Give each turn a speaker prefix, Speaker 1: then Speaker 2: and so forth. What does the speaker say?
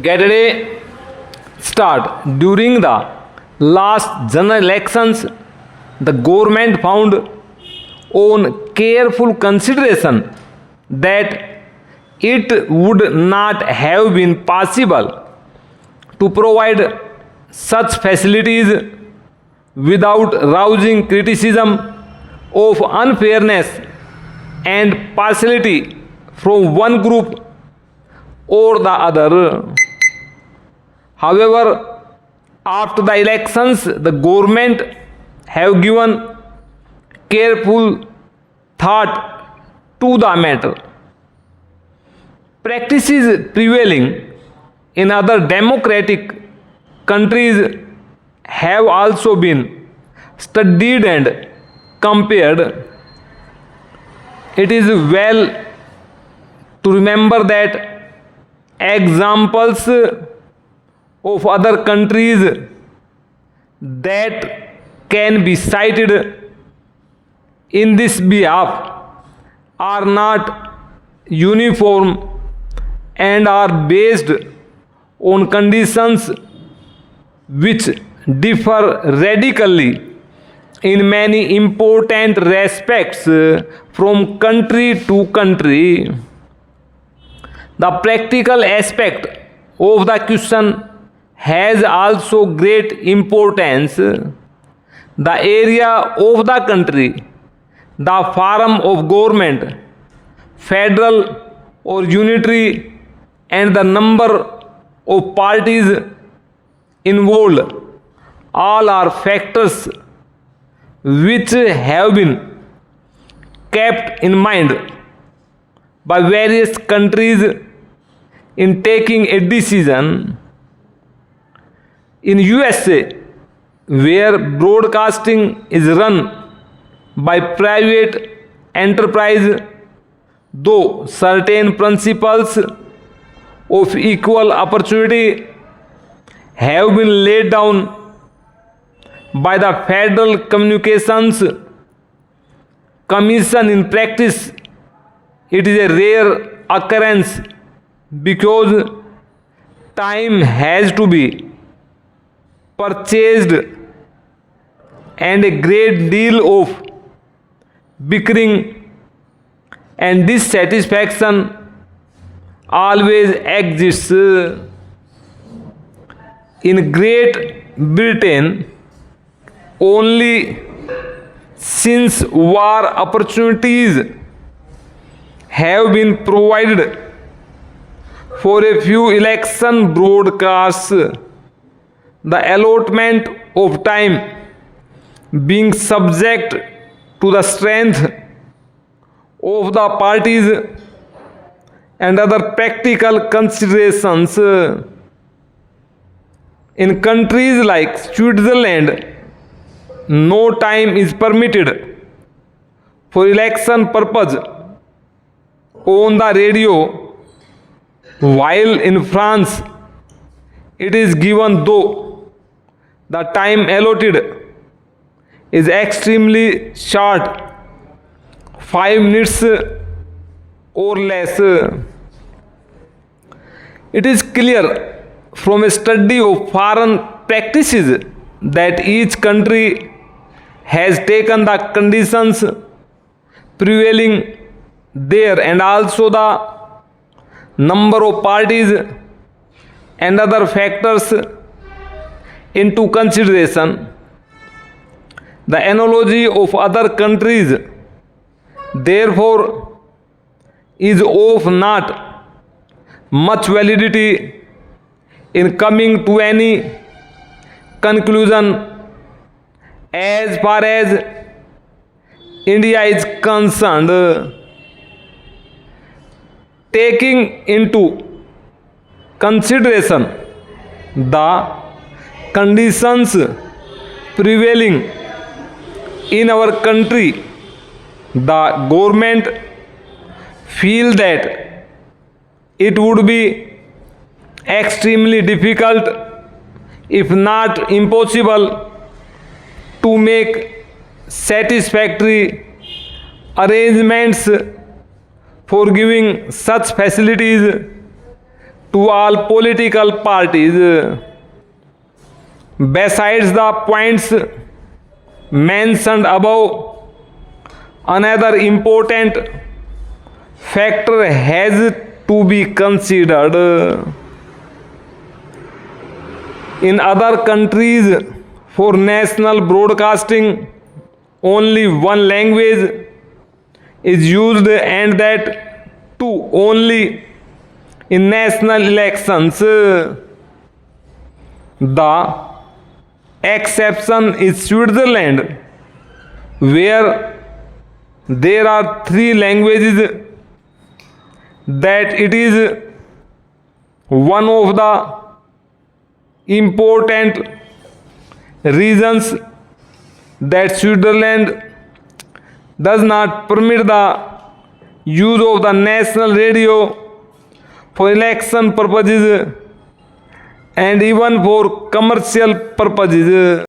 Speaker 1: Get a start. During the last general elections, the government found on careful consideration that it would not have been possible to provide such facilities without rousing criticism of unfairness and partiality from one group or the other. However, after the elections, the government have given careful thought to the matter. Practices prevailing in other democratic countries have also been studied and compared. It is well to remember that examples of other countries that can be cited in this behalf are not uniform and are based on conditions which differ radically in many important respects from country to country. The practical aspect of the question has also great importance. The area of the country, the form of government, federal or unitary, and the number of parties involved, all are factors which have been kept in mind by various countries in taking a decision. In USA, where broadcasting is run by private enterprise, though certain principles of equal opportunity have been laid down by the Federal Communications Commission, in practice it is a rare occurrence because time has to be purchased and a great deal of bickering and dissatisfaction always exists. In Great Britain, only since war opportunities have been provided for a few election broadcasts, the allotment of time being subject to the strength of the parties and other practical considerations. In countries like Switzerland, no time is permitted for election purpose on the radio, while in France it is given, though the time allotted is extremely short, 5 minutes or less. It is clear from a study of foreign practices that each country has taken the conditions prevailing there and also the number of parties and other factors into consideration. The analogy of other countries, therefore, is of not much validity in coming to any conclusion as far as India is concerned. Taking into consideration the conditions prevailing in our country, the government feel that it would be extremely difficult, if not impossible, to make satisfactory arrangements for giving such facilities to all political parties. Besides the points mentioned above, another important factor has to be considered. In other countries, for national broadcasting, only one language is used, and that too only in national elections. The exception is Switzerland, where there are 3 languages. That it is one of the important reasons that Switzerland does not permit the use of the national radio for election purposes and even for commercial purposes.